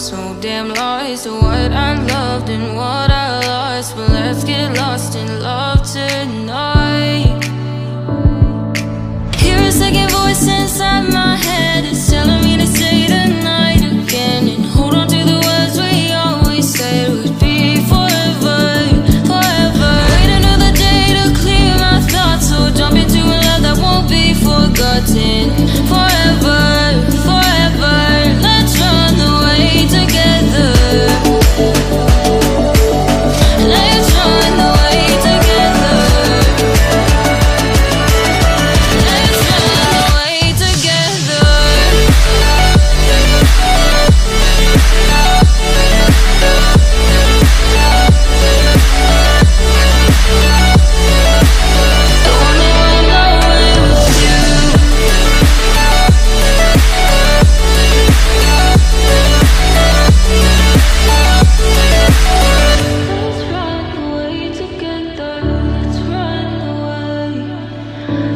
so damn lost to what I loved and what I lost. But let's get lost in love tonight. Hear a second voice inside my head, it's telling me to say tonight again, and hold on to the words we always said would be forever, forever. Wait another day to clear my thoughts, so jump into a love that won't be forgotten. Forever, forever, let's run away together. Let's run away together. Let's run away together. The one that went away with you. Let's run away together. Let's run away.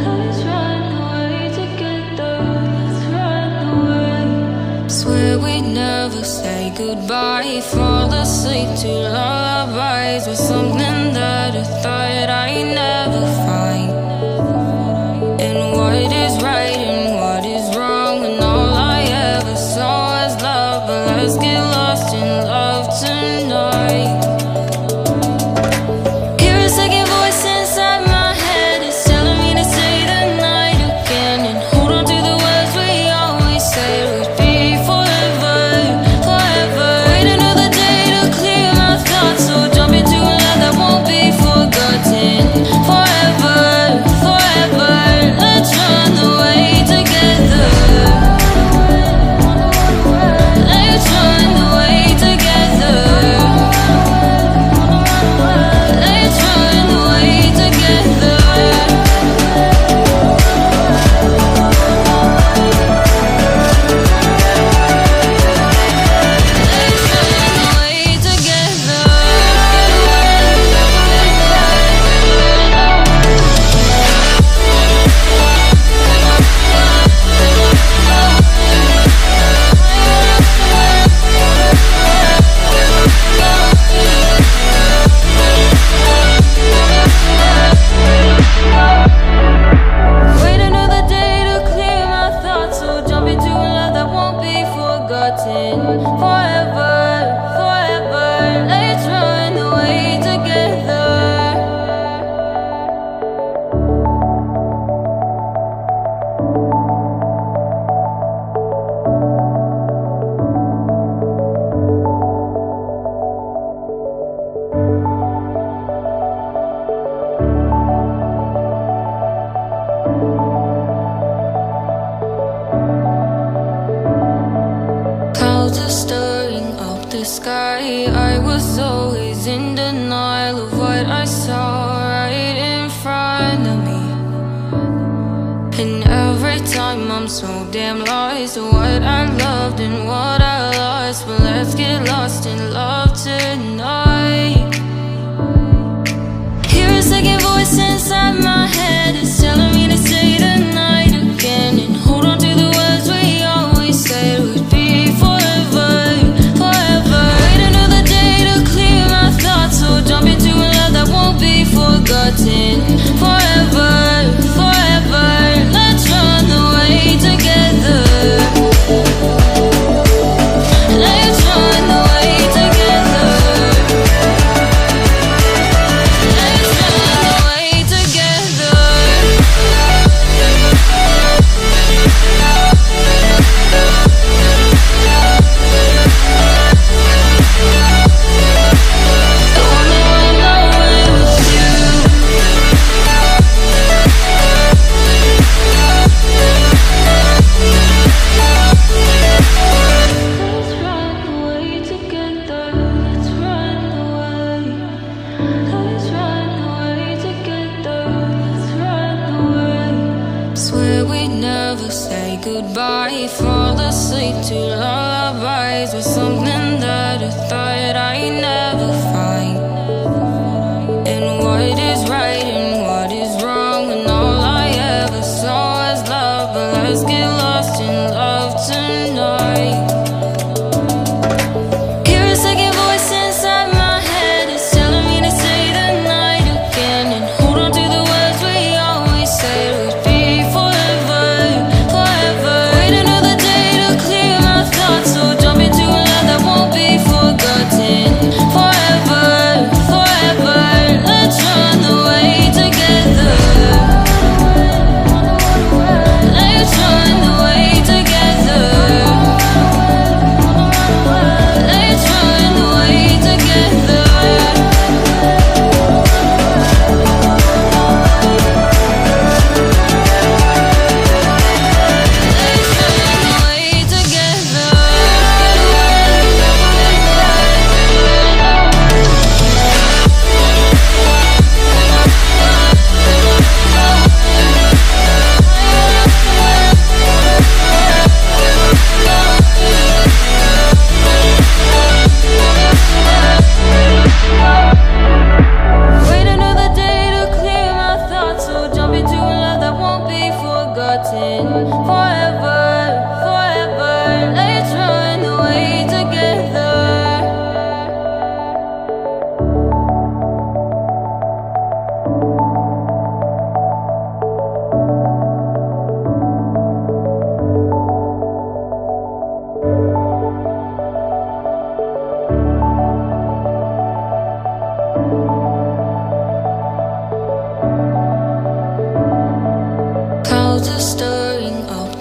Let's run away together. Let's run away. Swear we'd never say goodbye. Fall asleep to lullabies with something that I thought I'd never find. And what is right and what is wrong, and all I ever saw was love. But let's get lost in love tonight. Hear a second voice inside my head, it's telling me to say tonight again, and hold on to the words we always said would be forever, forever. Wait another day to clear my thoughts, so jump into a love that won't be forgotten. Forever, forever, let's run away together. Let's run away together. Let's run away together. Let's run away together. Wait another day to clear my thoughts, so jump into a love that won't be forgotten. Forever, forever, let's run away together. Clouds are stirring up the sky. I was always in denial of what I saw right in front of me. And every time I'm so damn lost to what I loved and what I lost. But let's get lost in love tonight. Hear a second voice inside my head, it's telling me to say tonight again, and hold on to the words we always said would be forever, forever. Wait another day to clear my thoughts, so jump into a love that won't be forgotten. Forever, forever, let's run away together. Let's run away together. Let's run away together. The one that went away with you. Let's run away together. Let's run away. Let's run away together. Let's run away. Swear we'd never say goodbye. Fall asleep to lullabies with something that I thought I'd never find. And what is right and what is wrong, and all I ever saw was love. But let's get lost in love tonight.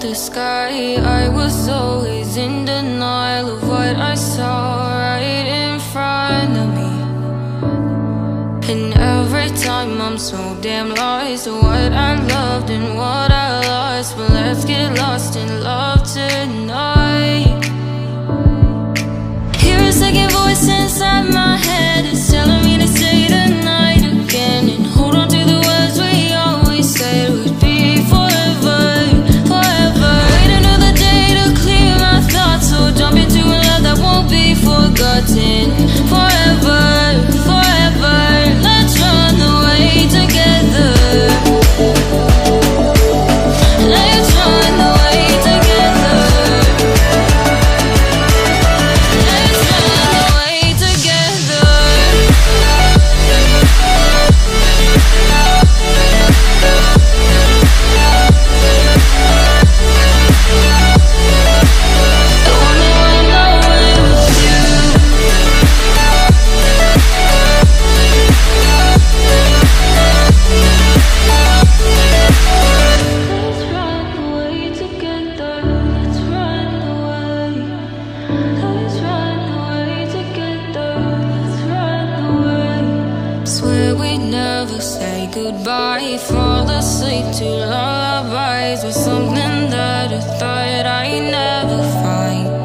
the sky. I was always in denial of what I saw right in front of me. And every time I'm so damn lost to what I loved and what I lost. But let's get lost in love tonight. Hear a second voice inside my head. It's telling me to stay tonight again and hold on to the words we always said would be forever, forever. Wait another day to clear my thoughts, so jump into a love that won't be forgotten. Forever, forever. Let's run away together. Let's run away together. Let's run away together. I wanna run away with you. Let's run away together. Let's run away. Let's run away together. Let's run away. Swear we'd never say goodbye. Fall asleep to lullabies with something that I thought I'd never find.